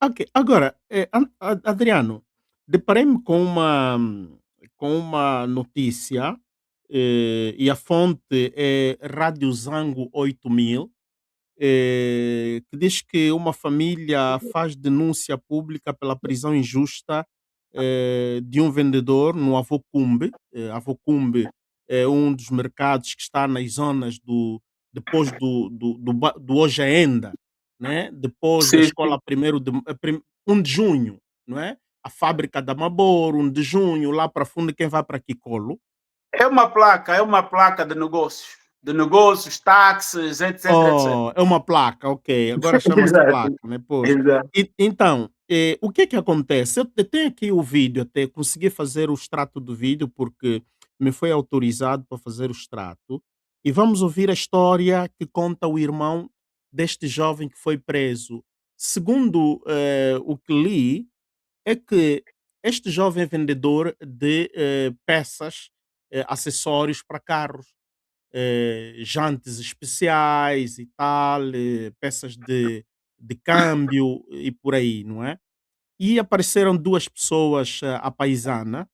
Ok. Agora, Adriano, deparei-me com uma notícia, e a fonte é Rádio Zango 8000, que diz que uma família faz denúncia pública pela prisão injusta de um vendedor no Avocumbe. Avocumbe é um dos mercados que está nas zonas depois do Hoje Ainda, né? Depois da Sim, sim. escola 1 de junho, não é? A fábrica da Mabor, 1 de junho, lá para fundo, quem vai para Kikolo. É uma placa de negócios, táxis, etc, etc. Oh, é uma placa, ok. Agora chama-se Exato, placa, né? Pois. exato. Então, o que é que acontece? Eu tenho aqui o vídeo, até consegui fazer o extrato do vídeo, porque me foi autorizado para fazer o extrato. E vamos ouvir a história que conta o irmão deste jovem que foi preso. Segundo o que li, é que este jovem é vendedor de peças, acessórios para carros, jantes especiais e tal, peças de câmbio e por aí, não é? E apareceram duas pessoas à paisana,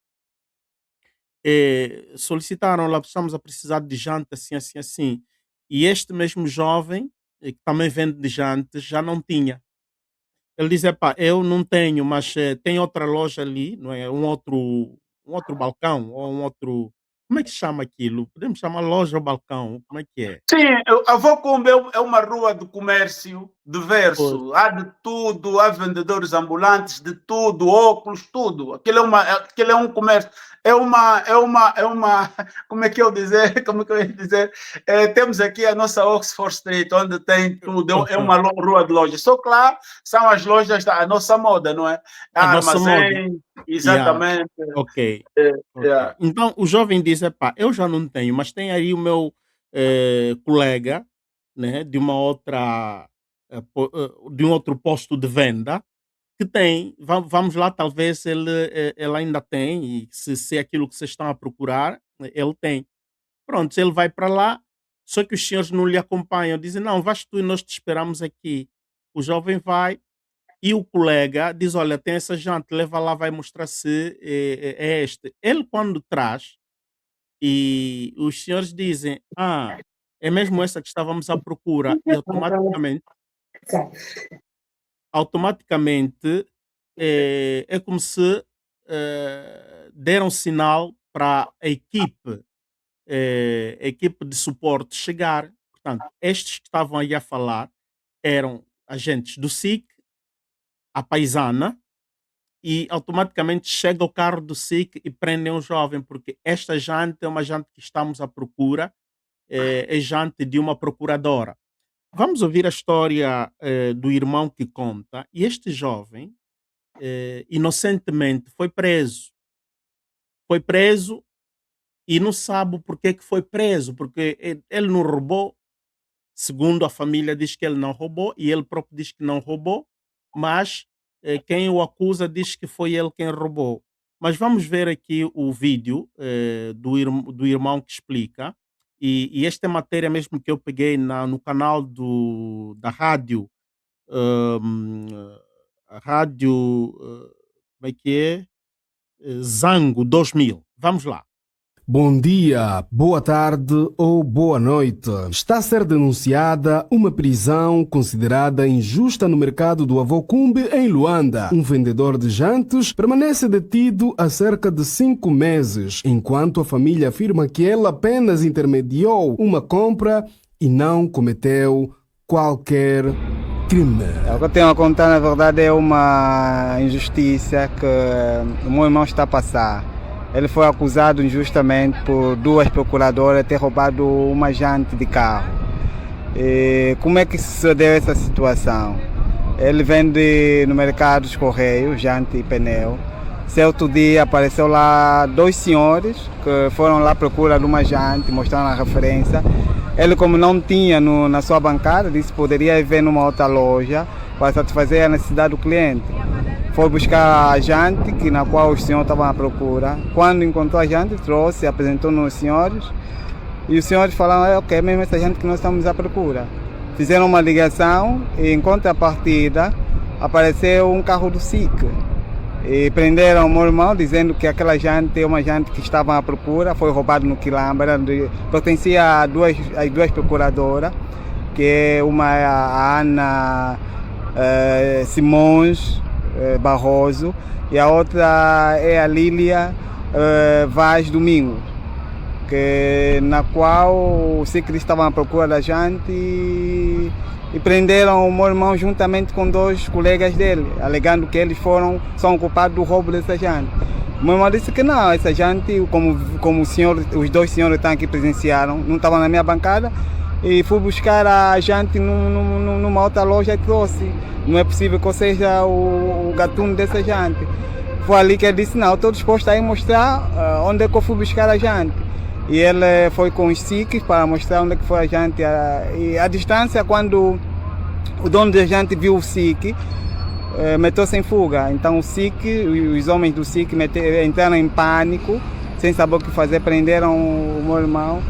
solicitaram lá, estamos a precisar de janta assim, assim, assim. E este mesmo jovem, que também vende de jantes, já não tinha. Ele diz: "Epá, eu não tenho, mas, tem outra loja ali, não é, um outro balcão ou um outro", como é que se chama aquilo? Podemos chamar loja ou balcão, como é que é? Sim, a Vocumbe é uma rua de comércio Pois. diverso. Há de tudo, há vendedores ambulantes de tudo, óculos, tudo. Aquilo é um comércio. Como é que eu dizer? Como é que eu ia dizer? Temos aqui a nossa Oxford Street, onde tem tudo. É uma rua de lojas. Só que lá são as lojas da nossa moda, não é? A Há nossa moda. armazém, Yeah, exatamente. ok, É, ok. é. Então o jovem diz: "Epá, eu já não tenho, mas tem aí o meu, colega, né, de uma outra, de um outro posto de venda, que tem, vamos lá, talvez ele ainda tem, e se é aquilo que vocês estão a procurar, ele tem". Pronto, ele vai para lá, só que os senhores não lhe acompanham, dizem: "Não, vais tu e nós te esperamos aqui". O jovem vai e o colega diz: "Olha, tem essa janta, leva lá, vai mostrar se é este". Ele, quando traz, e os senhores dizem: "Ah, é mesmo essa que estávamos à procura", e automaticamente, é como se deram sinal para a equipe de suporte chegar. Portanto, estes que estavam aí a falar eram agentes do SIC, a paisana, e automaticamente chega o carro do SIC e prendem o jovem, porque esta jante é uma jante que estamos à procura, é jante de uma procuradora. Vamos ouvir a história do irmão que conta. E este jovem, inocentemente, foi preso e não sabe porque que foi preso, porque ele não roubou. Segundo a família, diz que ele não roubou e ele próprio diz que não roubou, mas quem o acusa diz que foi ele quem roubou. Mas vamos ver aqui o vídeo do irmão que explica. E esta é matéria mesmo que eu peguei no canal da rádio, hum, a rádio, como é que é? Zango 2000. Vamos lá. Bom dia, boa tarde ou boa noite. Está a ser denunciada uma prisão considerada injusta no mercado do Avocumbe, em Luanda. Um vendedor de jantes permanece detido há cerca de 5 meses, enquanto a família afirma que ele apenas intermediou uma compra e não cometeu qualquer crime. O que eu tenho a contar, na verdade, é uma injustiça que o meu irmão está a passar. Ele foi acusado injustamente por 2 procuradoras ter roubado uma jante de carro. E como é que sucedeu essa situação? Ele vende no mercado dos Correios, jante e pneu. Certo dia apareceu lá 2 senhores que foram lá à procura de uma jante, mostrando a referência. Ele, como não tinha na sua bancada, disse que poderia ver numa outra loja para satisfazer a necessidade do cliente. Foi buscar a jante, na qual os senhores estavam à procura. Quando encontrou a jante, trouxe, apresentou nos senhores. E os senhores falaram: ok, mesmo essa jante que nós estamos à procura. Fizeram uma ligação e, em contrapartida, apareceu um carro do SIC. E prenderam o meu irmão, dizendo que aquela jante é uma jante que estavam à procura, foi roubado no Quilamba, pertencia às duas procuradoras, que uma é a Ana Simões Barroso e a outra é a Lília Vaz Domingo, na qual o SIC estava à procura da jante e prenderam o meu irmão juntamente com 2 colegas dele, alegando que eles são culpados do roubo dessa jante. O meu irmão disse que não, essa jante, como os 2 senhores estão aqui presenciaram, não estavam na minha bancada, e fui buscar a jante numa outra loja e trouxe. Não é possível que eu seja o gatuno dessa jante. Foi ali que ele disse, não, estou disposto a ir mostrar onde é que eu fui buscar a jante. E ele foi com os SICs para mostrar onde é que foi a jante. E a distância, quando o dono da jante viu o SIC, meteu-se em fuga. Então o SIC, os homens do SIC entraram em pânico, sem saber o que fazer, prenderam o meu irmão.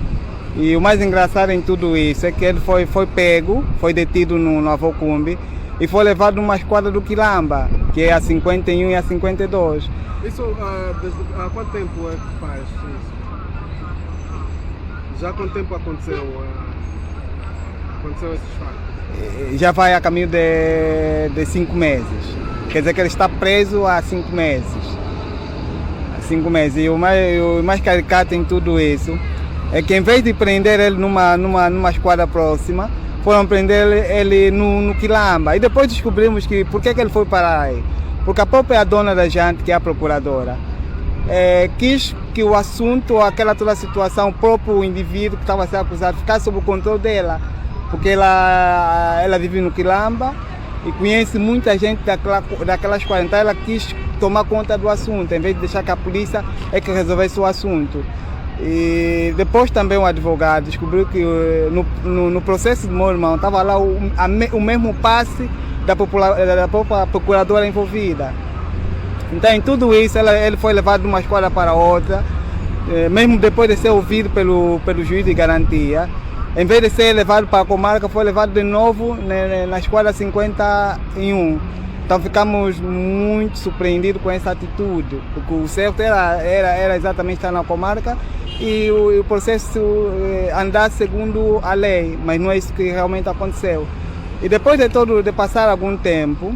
E o mais engraçado em tudo isso é que ele foi pego, foi detido no Avocumbe e foi levado numa esquadra do Quilamba, que é a 51 e a 52. Isso há quanto tempo é que faz isso? Já há quanto tempo aconteceu esses fatos? Já vai a caminho de 5 meses. Quer dizer que ele está preso há 5 meses. 5 meses. E o mais caricato em tudo isso é que, em vez de prender ele numa esquadra próxima, foram prender ele no Quilamba. E depois descobrimos que por que ele foi parar aí? Porque a própria dona da jante, que é a procuradora, quis que o assunto, toda a situação, o próprio indivíduo que estava a ser acusado, ficasse sob o controle dela. Porque ela vive no Quilamba e conhece muita gente daquelas 40. Ela quis tomar conta do assunto, em vez de deixar que a polícia que resolvesse o assunto. E depois também o advogado descobriu que no processo do meu irmão estava lá o mesmo passe da própria procuradora envolvida. Então, em tudo isso, ele foi levado de uma esquadra para outra, mesmo depois de ser ouvido pelo juiz de garantia. Em vez de ser levado para a comarca, foi levado de novo na esquadra 51. Então ficamos muito surpreendidos com essa atitude, porque o certo era exatamente estar na comarca e o processo andar segundo a lei, mas não é isso que realmente aconteceu. E depois de passar algum tempo,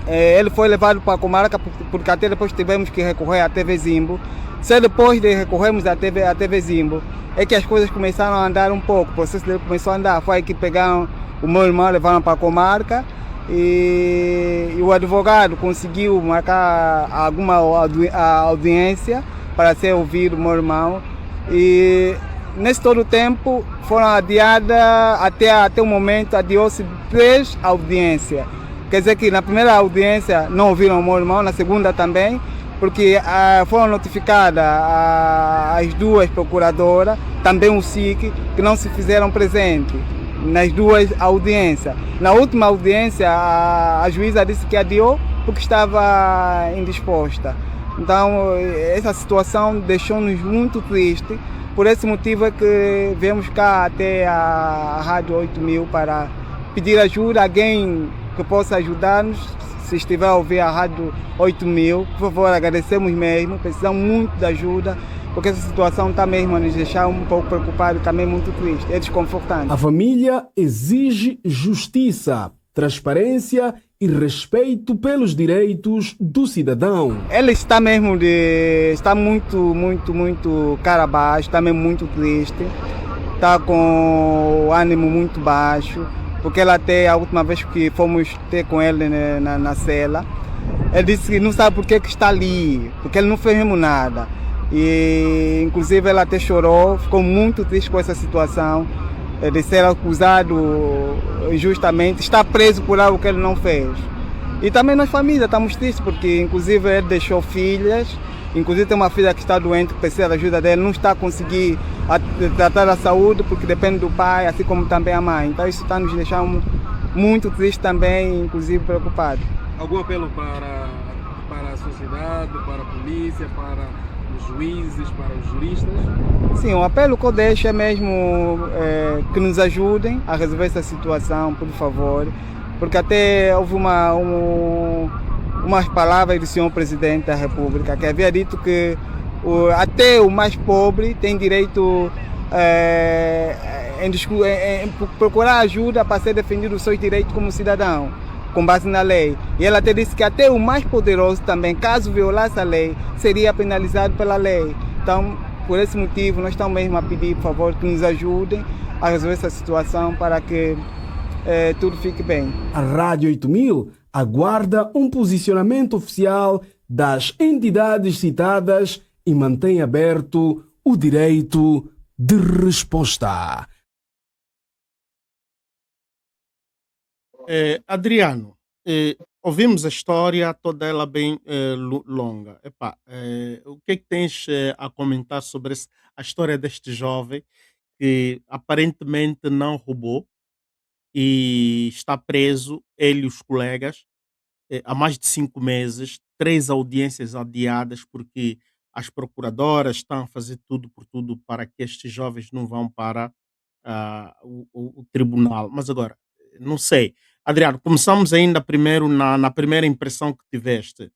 ele foi levado para a comarca, porque até depois tivemos que recorrer à TV Zimbo. Só depois de recorrermos à TV Zimbo é que as coisas começaram a andar um pouco, o processo dele começou a andar. Foi aí que pegaram o meu irmão, levaram para a comarca e o advogado conseguiu marcar alguma audiência para ser ouvido o meu irmão. E nesse todo o tempo foram adiadas, até o momento, adiou-se 3 audiências. Quer dizer que na primeira audiência não ouviram o meu irmão, na segunda também, porque foram notificadas as 2 procuradoras, também o SIC, que não se fizeram presente nas 2 audiências. Na última audiência, a juíza disse que adiou porque estava indisposta. Então, essa situação deixou-nos muito tristes. Por esse motivo é que viemos cá até a Rádio 8000 para pedir ajuda, alguém que possa ajudar-nos. Se estiver a ouvir a Rádio 8000, por favor, agradecemos mesmo, precisamos muito de ajuda, porque essa situação está mesmo a nos deixar um pouco preocupados e também muito triste, é desconfortante. A família exige justiça, transparência e respeito pelos direitos do cidadão. Ele está mesmo está muito cara abaixo, está mesmo muito triste, está com o ânimo muito baixo. Porque ele até a última vez que fomos ter com ele na cela, ele disse que não sabe por que está ali, porque ele não fez mesmo nada. E inclusive ele até chorou, ficou muito triste com essa situação de ser acusado injustamente, está preso por algo que ele não fez. E também nós família estamos tristes, porque inclusive ele deixou filhas, inclusive tem uma filha que está doente, que precisa da ajuda dele, não está a conseguir tratar da saúde, porque depende do pai, assim como também a mãe. Então isso está nos deixando muito tristes também, inclusive preocupados. Algum apelo para a sociedade, para a polícia, para os juízes, para os juristas? Sim, o apelo que eu deixo é mesmo que nos ajudem a resolver essa situação, por favor. porque até houve umas palavras do senhor Presidente da República que havia dito que até o mais pobre tem direito em procurar ajuda para ser defendido os seus direitos como cidadão, com base na lei. E ela até disse que até o mais poderoso também, caso violasse a lei, seria penalizado pela lei. Então, por esse motivo, nós estamos mesmo a pedir, por favor, que nos ajudem a resolver essa situação para que tudo fique bem. A Rádio 8000 aguarda um posicionamento oficial das entidades citadas e mantém aberto o direito de resposta. Adriano, ouvimos a história, toda ela bem longa. O que é que tens a comentar sobre a história deste jovem que aparentemente não roubou e está preso, ele e os colegas, há mais de 5 meses, 3 audiências adiadas, porque as procuradoras estão a fazer tudo por tudo para que estes jovens não vão para o tribunal. Mas agora, não sei. Adriano, começamos ainda primeiro na primeira impressão que tiveste.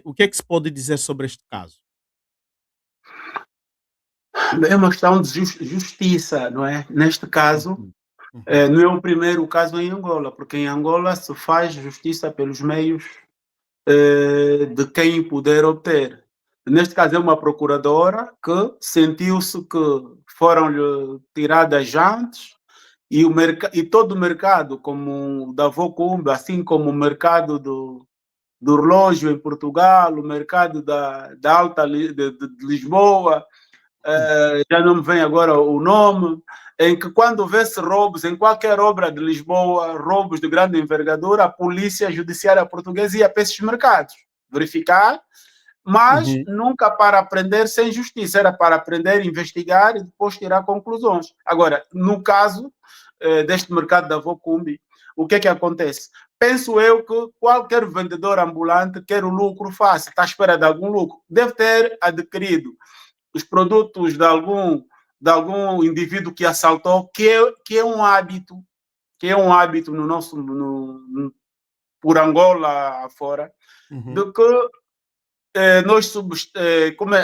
O que é que se pode dizer sobre este caso? É uma questão de justiça, não é? Neste caso, não é o primeiro caso em Angola, porque em Angola se faz justiça pelos meios de quem puder obter. Neste caso é uma procuradora que sentiu-se que foram-lhe tiradas jantes e todo o mercado, como o da Vocumbe, assim como o mercado do relógio em Portugal, o mercado da Alta de Lisboa, já não me vem agora o nome, em que quando houvesse roubos em qualquer obra de Lisboa, roubos de grande envergadura, a polícia judiciária portuguesa ia para esses mercados verificar, mas nunca para aprender sem justiça, era para aprender, investigar e depois tirar conclusões. Agora, no caso deste mercado da Vocumbi, o que é que acontece? Penso eu que qualquer vendedor ambulante quer o lucro fácil, está à espera de algum lucro, deve ter adquirido os produtos de algum indivíduo que assaltou, que é um hábito no nosso por Angola afora, de que nós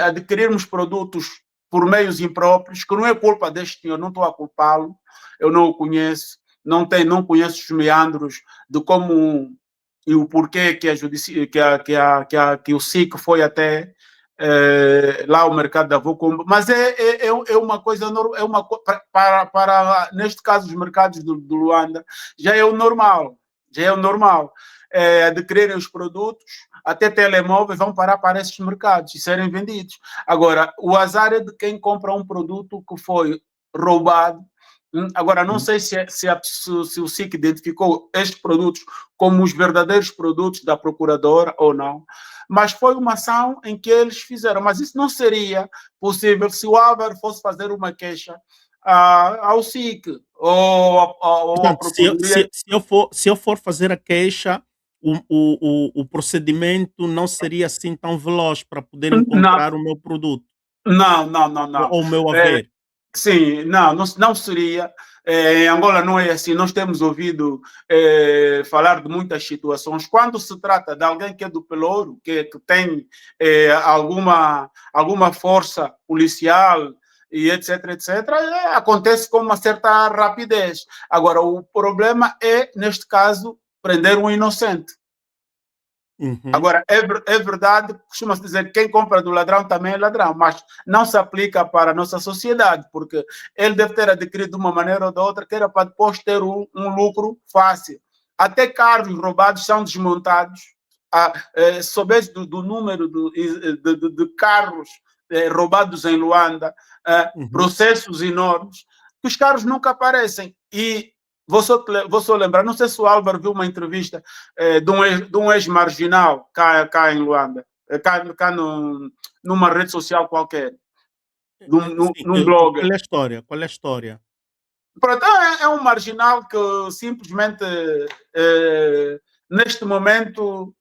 adquirirmos produtos por meios impróprios, que não é culpa deste senhor, não estou a culpá-lo, eu não o conheço, não conheço os meandros de como e o porquê que o SIC foi até lá o mercado da Vocumbe, mas é uma coisa, para neste caso os mercados do Luanda, já é o normal, adquirirem os produtos, até telemóveis vão parar para esses mercados e serem vendidos. Agora, o azar é de quem compra um produto que foi roubado. Agora, não sei se o SIC identificou estes produtos como os verdadeiros produtos da procuradora ou não, mas foi uma ação em que eles fizeram. Mas isso não seria possível se o Álvaro fosse fazer uma queixa ao SIC ou à Procuradoria. Se eu for fazer a queixa, o procedimento não seria assim tão veloz para poder encontrar o meu produto. Não. Ou o meu haver. Sim, não seria. Em Angola não é assim. Nós temos ouvido falar de muitas situações. Quando se trata de alguém que é do Pelouro, que tem alguma força policial e etc, acontece com uma certa rapidez. Agora, o problema é, neste caso, prender um inocente. Agora, é verdade, costuma-se dizer que quem compra do ladrão também é ladrão, mas não se aplica para a nossa sociedade, porque ele deve ter adquirido de uma maneira ou de outra, que era para depois ter um lucro fácil. Até carros roubados são desmontados. Se soubesse do número de carros roubados em Luanda, processos enormes, que os carros nunca aparecem. E vou só lembrar, não sei se o Álvaro viu uma entrevista de um ex-marginal cá em Luanda, cá numa rede social qualquer, num blog. Qual é a história? Pronto, é um marginal que simplesmente, neste momento,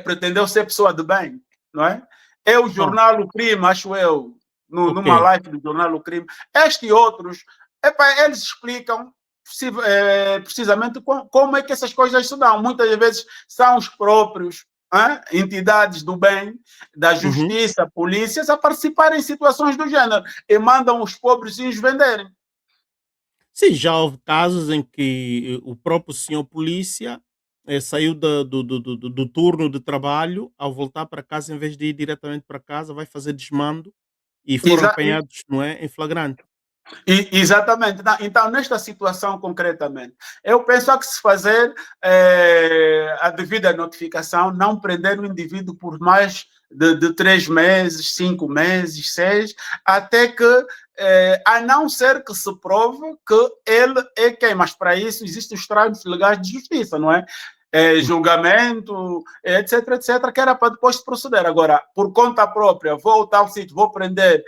pretendeu ser pessoa de bem, não é? É o jornal O Crime, acho eu, numa live do jornal O Crime. Estes e outros, eles explicam precisamente como é que essas coisas se dão. Muitas vezes são os próprios entidades do bem, da justiça, polícias, a participarem em situações do gênero e mandam os pobrezinhos venderem. Sim, já houve casos em que o próprio senhor polícia saiu do turno de trabalho, ao voltar para casa, em vez de ir diretamente para casa, vai fazer desmando e foram Exa- apanhados, não é, em flagrante. Exatamente. Então, nesta situação concretamente, eu penso que se fazer a devida notificação, não prender o indivíduo por mais de 3 meses, 5 meses, 6, até que, a não ser que se prove que ele é quem, mas para isso existem os trâmites legais de justiça, não é? Julgamento, etc, etc, que era para depois se proceder. Agora, por conta própria, vou ao tal sítio, vou prender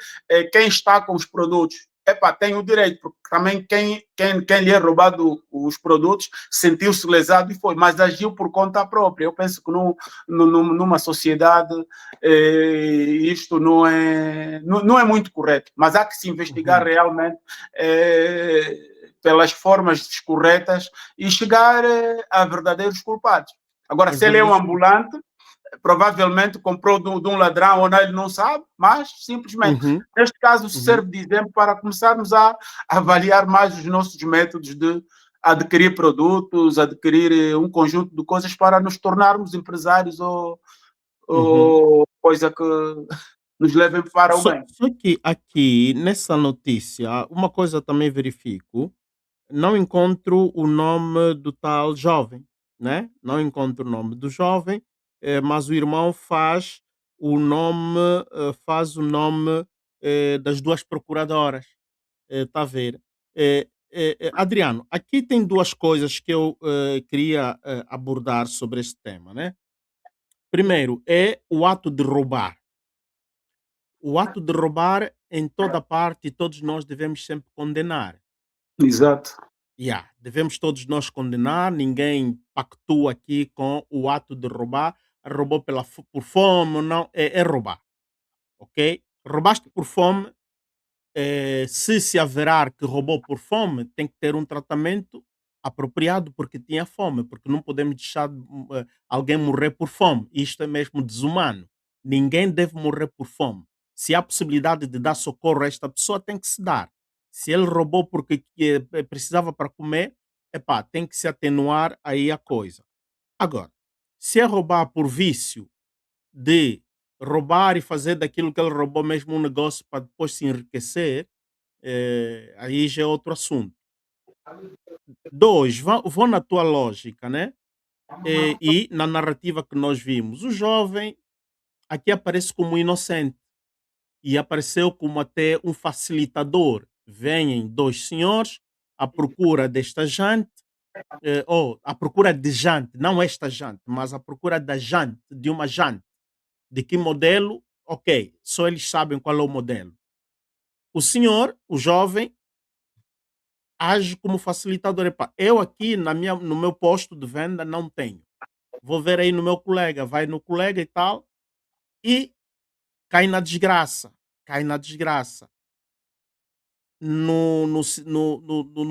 quem está com os produtos. Tem o direito, porque também quem lhe é roubado os produtos sentiu-se lesado e foi, mas agiu por conta própria. Eu penso que numa sociedade isto não é muito correto, mas há que se investigar realmente pelas formas descorretas e chegar a verdadeiros culpados. Agora, Os se ele é um verdadeiros ambulante, provavelmente comprou de um ladrão ou não, ele não sabe, mas simplesmente, Uhum, neste caso, uhum, serve de exemplo para começarmos a avaliar mais os nossos métodos de adquirir produtos, adquirir um conjunto de coisas para nos tornarmos empresários uhum. ou coisa que nos levem para o bem. Só que aqui, nessa notícia, uma coisa também verifico, não encontro o nome do tal jovem, né? Não encontro o nome do jovem, mas o irmão faz o nome das duas procuradoras. Está a ver? Adriano, aqui tem duas coisas que eu queria abordar sobre este tema, né? Primeiro é o ato de roubar. O ato de roubar em toda parte, todos nós devemos sempre condenar. Exato. Yeah, devemos todos nós condenar, ninguém pactua aqui com o ato de roubar. Roubou por fome, não, é roubar, ok? Roubaste por fome, se averar que roubou por fome, tem que ter um tratamento apropriado porque tinha fome, porque não podemos deixar alguém morrer por fome. Isto é mesmo desumano. Ninguém deve morrer por fome. Se há possibilidade de dar socorro a esta pessoa, tem que se dar. Se ele roubou porque precisava para comer, epá, tem que se atenuar aí a coisa. Agora, se é roubar por vício de roubar e fazer daquilo que ele roubou mesmo um negócio para depois se enriquecer, aí já é outro assunto. Dois, vou na tua lógica, né? E na narrativa que nós vimos. O jovem aqui aparece como inocente e apareceu como até um facilitador. Vêm dois senhores à procura desta jante, ou à procura de jante, não esta jante, mas à procura da jante, de uma jante. De que modelo? Ok, só eles sabem qual é o modelo. O senhor, o jovem, age como facilitador. Epá, eu aqui no meu posto de venda não tenho. Vou ver aí no meu colega, vai no colega e tal, e cai na desgraça. Cai na desgraça. No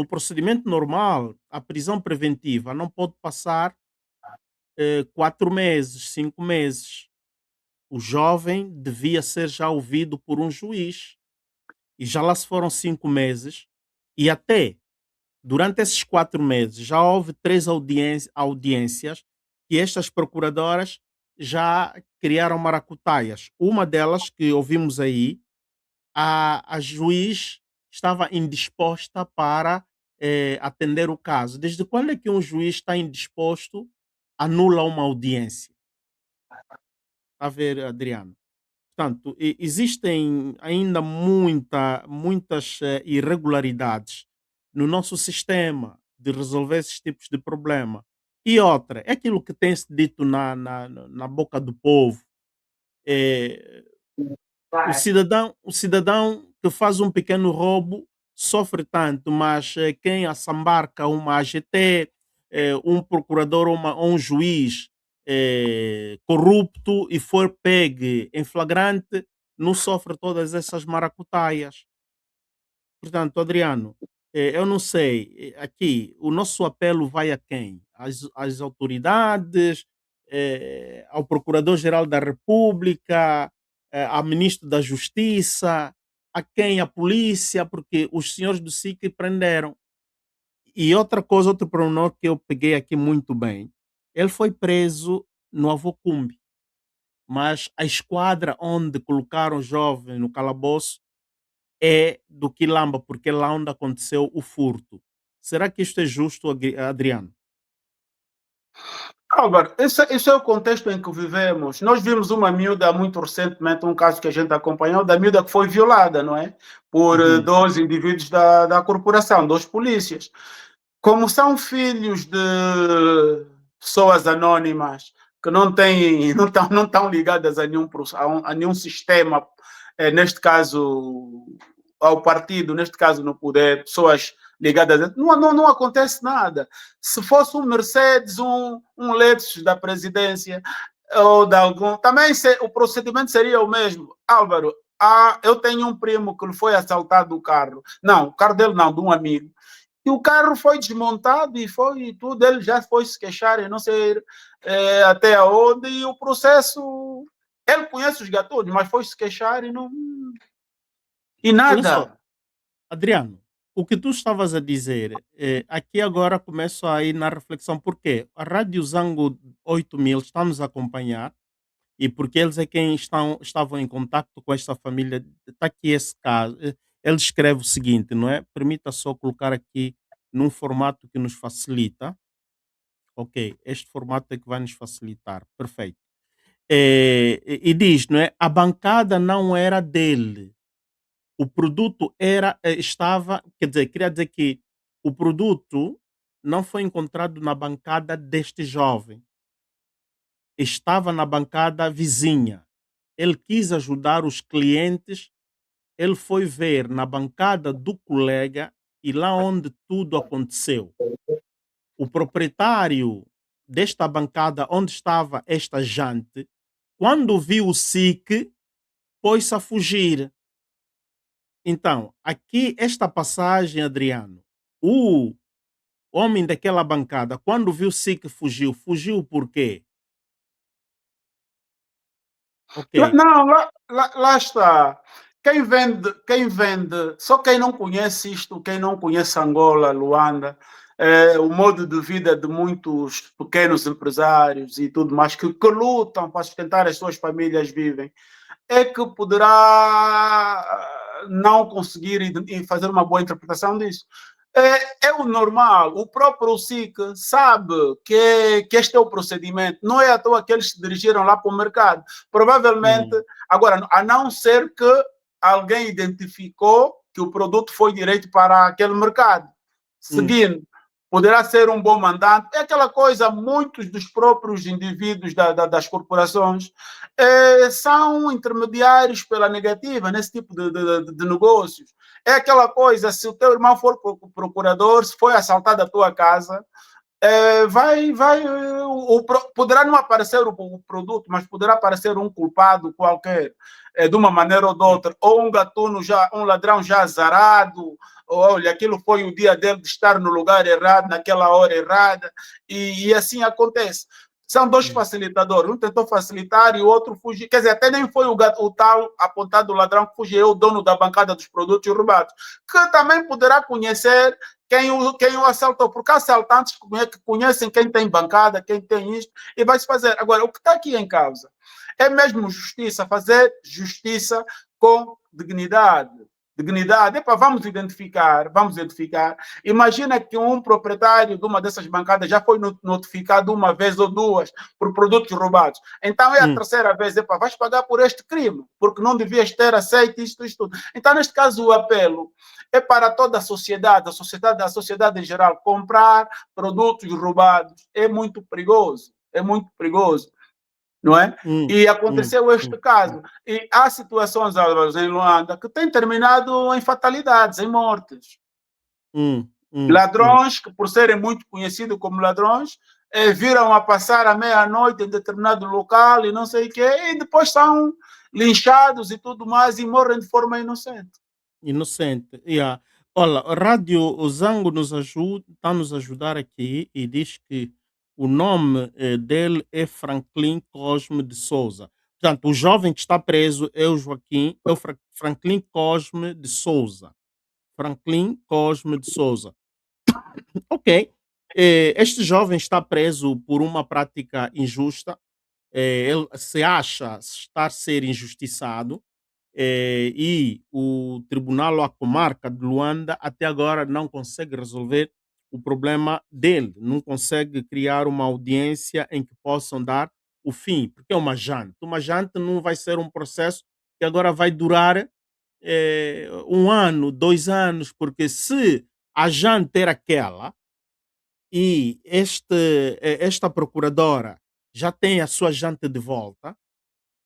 procedimento normal, a prisão preventiva não pode passar 4 meses, 5 meses. O jovem devia ser já ouvido por um juiz. E já lá se foram 5 meses, e até durante esses 4 meses já houve 3 audiências que estas procuradoras já criaram maracutaias. Uma delas que ouvimos aí, a juiz estava indisposta para atender o caso. Desde quando é que um juiz está indisposto, anula uma audiência? Está a ver, Adriano? Portanto, existem ainda muitas irregularidades no nosso sistema de resolver esses tipos de problema. E outra, é aquilo que tem-se dito na boca do povo. eh, o cidadão que faz um pequeno roubo sofre tanto, mas quem assambarca uma AGT, um procurador ou um juiz corrupto e for pegue em flagrante, não sofre todas essas maracutaias. Portanto, Adriano, Eu não sei, aqui, o nosso apelo vai a quem? Às autoridades, ao Procurador-Geral da República, ao Ministro da Justiça, a quem? A polícia, porque os senhores do SIC prenderam. E outra coisa, outro pormenor que eu peguei aqui muito bem, ele foi preso no Avocumbe, mas a esquadra onde colocaram o jovem no calabouço é do Quilamba, porque é lá onde aconteceu o furto. Será que isto é justo, Adriano? Álvaro, esse é o contexto em que vivemos. Nós vimos uma miúda muito recentemente, um caso que a gente acompanhou, da miúda que foi violada, não é? Por Uhum. dois indivíduos da corporação, dois polícias. Como são filhos de pessoas anônimas que não estão ligadas a nenhum sistema, neste caso ao partido, neste caso no poder, pessoas ligadas a... não acontece nada. Se fosse um Mercedes, um Lexus da presidência, ou de algum, também o procedimento seria o mesmo. Álvaro, eu tenho um primo que lhe foi assaltado o carro. Não, o carro dele não, de um amigo. E o carro foi desmontado e foi tudo, ele já foi se queixar, eu não sei até onde, e o processo, ele conhece os gatões, mas foi se queixar e não... E Olha só, nada. Adriano, o que tu estavas a dizer, aqui agora começo a ir na reflexão, porque a Rádio Zango 8000 está nos a acompanhar e porque eles é quem estavam em contato com esta família. Está aqui esse caso. Ele escreve o seguinte, não é? Permita só colocar aqui num formato que nos facilita. Ok, este formato é que vai nos facilitar. Perfeito. E diz, não é? A bancada não era dele. O produto estava, quer dizer, queria dizer que o produto não foi encontrado na bancada deste jovem. Estava na bancada vizinha. Ele quis ajudar os clientes, ele foi ver na bancada do colega e lá onde tudo aconteceu. O proprietário desta bancada onde estava esta jante, quando viu o SIC, pôs-se a fugir. Então, aqui esta passagem, Adriano, o homem daquela bancada, quando viu o SIC, fugiu. Fugiu por quê? Ok. Não, lá está. Quem vende, só quem não conhece isto, quem não conhece Angola, Luanda, o modo de vida de muitos pequenos empresários e tudo mais que lutam para sustentar as suas famílias vivem, é que poderá não conseguir e fazer uma boa interpretação disso. É o normal, o próprio SIC sabe que este é o procedimento, não é à toa que eles se dirigiram lá para o mercado. Provavelmente, agora, a não ser que alguém identificou que o produto foi direito para aquele mercado. Seguindo, poderá ser um bom mandante. É aquela coisa, muitos dos próprios indivíduos das corporações são intermediários pela negativa nesse tipo de negócios. É aquela coisa, se o teu irmão for procurador, se foi assaltado a tua casa, poderá não aparecer o produto, mas poderá aparecer um culpado qualquer, de uma maneira ou de outra, ou um gatuno, um ladrão já azarado, ou, olha, aquilo foi o dia dele de estar no lugar errado, naquela hora errada, e assim acontece. São dois facilitadores, um tentou facilitar e o outro fugiu. Quer dizer, até nem foi o tal apontado ladrão que fugiu, o dono da bancada dos produtos roubados, que também poderá conhecer quem o assaltou, porque há assaltantes que conhecem quem tem bancada, quem tem isto, e vai se fazer. Agora, o que está aqui em causa é mesmo justiça, fazer justiça com dignidade. Dignidade, epa, vamos identificar. Imagina que um proprietário de uma dessas bancadas já foi notificado uma vez ou duas por produtos roubados. Então é a terceira vez, epa, vais pagar por este crime, porque não devias ter aceito isto. Então, neste caso, o apelo é para toda a sociedade em geral. Comprar produtos roubados é muito perigoso, não é? E aconteceu este caso. E há situações, Álvaro, em Luanda, que têm terminado em fatalidades, em mortes. Ladrões, que por serem muito conhecidos como ladrões, viram a passar à meia-noite em determinado local e não sei o quê, e depois são linchados e tudo mais e morrem de forma inocente. Inocente, yeah. Olha, a Rádio o Zango está nos ajudar aqui e diz que o nome dele é Franklin Cosme de Souza. Portanto, o jovem que está preso é o Joaquim, é o Franklin Cosme de Souza. Franklin Cosme de Souza. Ok. Este jovem está preso por uma prática injusta. Ele se acha estar a ser injustiçado e o Tribunal ou a Comarca de Luanda até agora não consegue resolver o problema dele, não consegue criar uma audiência em que possam dar o fim, porque é uma jante. Uma jante não vai ser um processo que agora vai durar 1 ano, 2 anos, porque se a jante era aquela e esta procuradora já tem a sua jante de volta,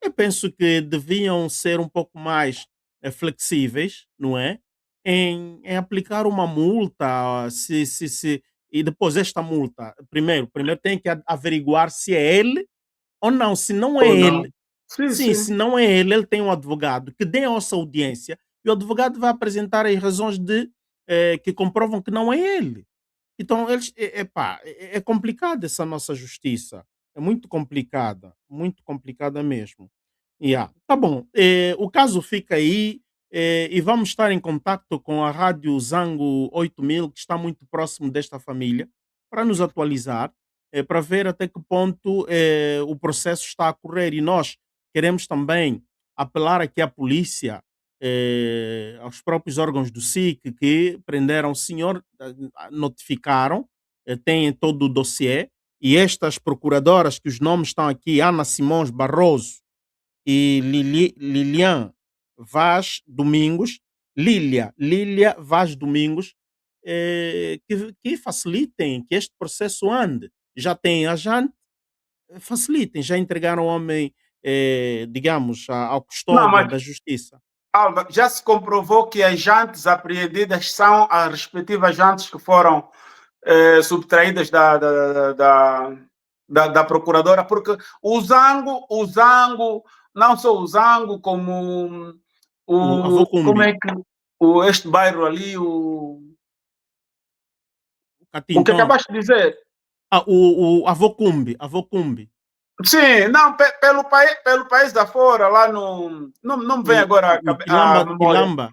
eu penso que deviam ser um pouco mais flexíveis, não é? Em aplicar uma multa, e depois esta multa, primeiro tem que averiguar se é ele ou não. Se não é Ou não? ele, Sim, sim, sim. se não é ele, ele tem um advogado que dê essa audiência e o advogado vai apresentar as razões que comprovam que não é ele. Então, epá, é complicada essa nossa justiça. É muito complicada mesmo. Yeah. Tá bom. O caso fica aí e vamos estar em contato com a Rádio Zango 8000, que está muito próximo desta família, para nos atualizar, para ver até que ponto o processo está a correr. E nós queremos também apelar aqui à polícia, aos próprios órgãos do SIC que prenderam o senhor, notificaram, têm todo o dossiê, e estas procuradoras, que os nomes estão aqui, Ana Simões Barroso e Lilian Vaz Domingos, Lília Vaz Domingos, que facilitem que este processo ande. Já têm a Jante, facilitem, já entregaram o homem, digamos, ao Não, custódia mas, da justiça. Alba, já se comprovou que as jantes apreendidas são as respectivas jantes que foram subtraídas da procuradora, porque o Zango, não só o Zango, como O como Avocumbi, é que este bairro ali, o o que Catintão, acabaste de dizer. o Avocumbi. Sim, não, pelo país da fora, lá no. Não me vem agora No a Quilamba, memória. Quilamba.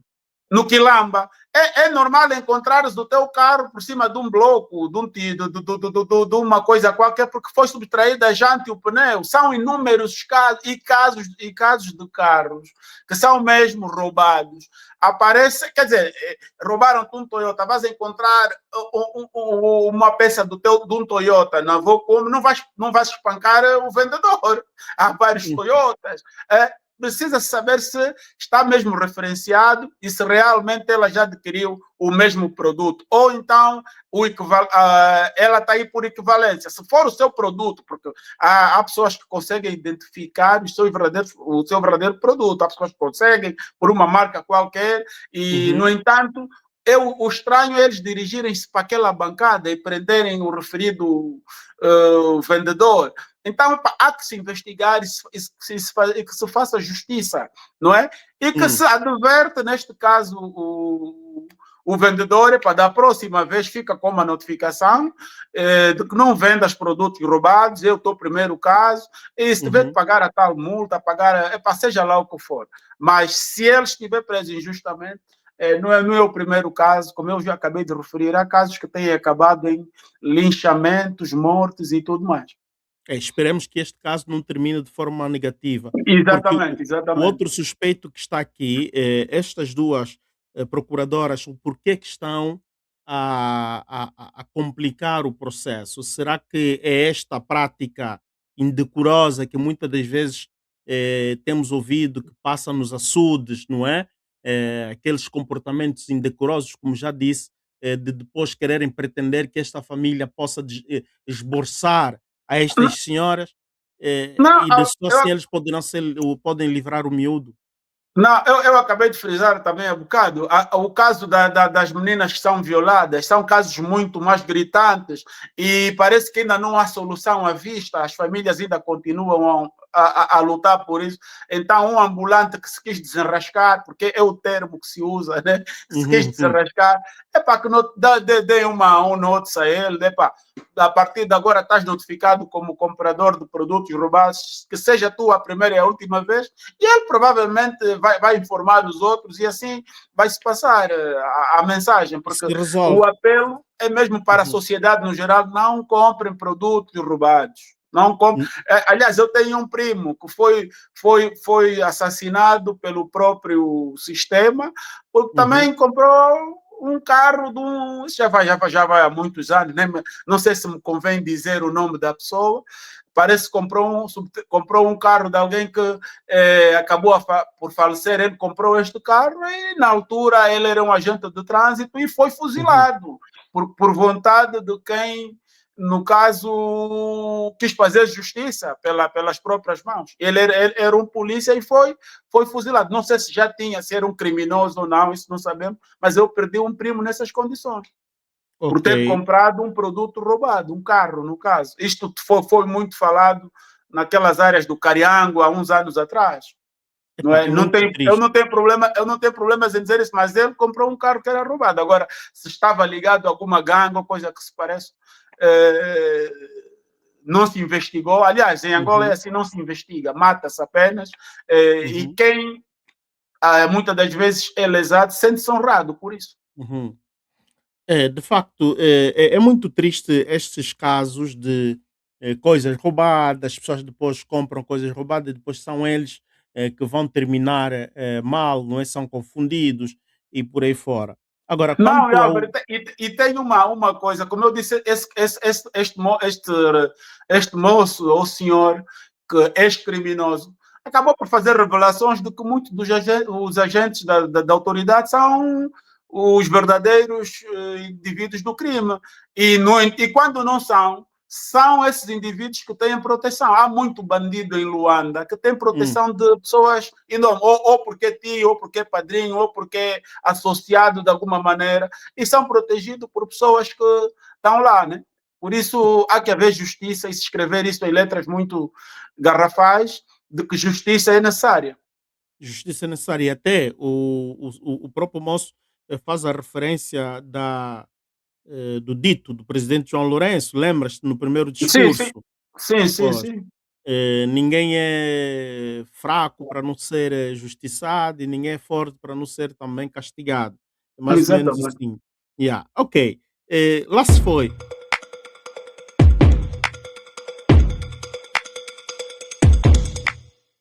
No Quilamba, é normal encontrares o teu carro por cima de um bloco, de uma coisa qualquer, porque foi subtraída a jante e o pneu. São inúmeros casos de carros que são mesmo roubados. Aparece, quer dizer, roubaram-te um Toyota, vais encontrar uma peça de um Toyota na Vocom, não vais espancar o vendedor. Há vários Toyotas. Precisa saber se está mesmo referenciado e se realmente ela já adquiriu o mesmo produto. Ou então ela está aí por equivalência. Se for o seu produto, porque há pessoas que conseguem identificar o seu verdadeiro produto, há pessoas que conseguem por uma marca qualquer, e, no entanto, o estranho é eles dirigirem-se para aquela bancada e prenderem o referido vendedor. Então, há que se investigar e que se faça justiça, não é? E que se adverte, neste caso, o vendedor, para da próxima vez fica com uma notificação de que não vendas produtos roubados, eu estou primeiro caso, e se tiver que pagar a tal multa, seja lá o que for. Mas se ele estiver preso injustamente, não é o primeiro caso, como eu já acabei de referir, há casos que têm acabado em linchamentos, mortes e tudo mais. Esperemos que este caso não termine de forma negativa, porque Exatamente, o exatamente. outro suspeito que está aqui, estas duas procuradoras, o porquê que estão a complicar o processo? Será que é esta prática indecorosa que muitas das vezes temos ouvido, que passa nos açudes, não é? Aqueles comportamentos indecorosos, como já disse, de depois quererem pretender que esta família possa esboçar a estas senhoras, Não, e só assim eles podem livrar o miúdo. não, eu acabei de frisar também há bocado. O caso das meninas que são violadas são casos muito mais gritantes e parece que ainda não há solução à vista. As famílias ainda continuam a lutar por isso. Então, um ambulante que se quis desenrascar, porque é o termo que se usa, né? Que se quis desenrascar, é para que dê um notice a ele, a partir de agora estás notificado como comprador de produtos roubados, que seja tu a primeira e a última vez, e ele provavelmente vai informar os outros e assim vai se passar a mensagem, porque Se resolve. o apelo é mesmo para a sociedade no geral: não comprem produtos roubados. Não compre. Aliás, eu tenho um primo que foi assassinado pelo próprio sistema, porque também comprou um carro já vai há muitos anos, né? Não sei se me convém dizer o nome da pessoa. Parece que comprou um carro de alguém que acabou por falecer. Ele comprou este carro e, na altura, ele era um agente de trânsito e foi fuzilado por vontade de quem, no caso, quis fazer justiça pelas próprias mãos. Ele era um polícia e foi fuzilado. Não sei se se era um criminoso ou não, isso não sabemos, mas eu perdi um primo nessas condições. Por ter comprado um produto roubado, um carro, no caso. Isto foi muito falado naquelas áreas do Cariango há uns anos atrás. Não é? Eu não tenho problemas em dizer isso, mas ele comprou um carro que era roubado. Agora, se estava ligado a alguma gangue ou coisa que se parece, não se investigou. Aliás, em Angola é assim, não se investiga, mata-se apenas. E quem, muitas das vezes, é lesado, sente-se honrado por isso. De facto, é muito triste estes casos de coisas roubadas, as pessoas depois compram coisas roubadas e depois são eles que vão terminar mal, não é? São confundidos e por aí fora. Agora, Não, quanto ao. Álvaro, e tem uma coisa, como eu disse, este moço ou senhor que é ex-criminoso acabou por fazer revelações de que muitos dos agentes da autoridade são os verdadeiros indivíduos do crime. E quando não são esses indivíduos que têm proteção. Há muito bandido em Luanda que tem proteção de pessoas enormes, ou porque é tio, ou porque é padrinho, ou porque é associado de alguma maneira, e são protegidos por pessoas que estão lá, né? Por isso há que haver justiça e se escrever isso em letras muito garrafais de que justiça é necessária. Justiça necessária. E até o próprio moço faz a referência do dito do presidente João Lourenço, lembras-te, no primeiro Sim, discurso? Pois, sim. ninguém é fraco para não ser justiçado e ninguém é forte para não ser também castigado. É mais ou menos Exatamente. assim. Yeah. Ok. Lá se foi.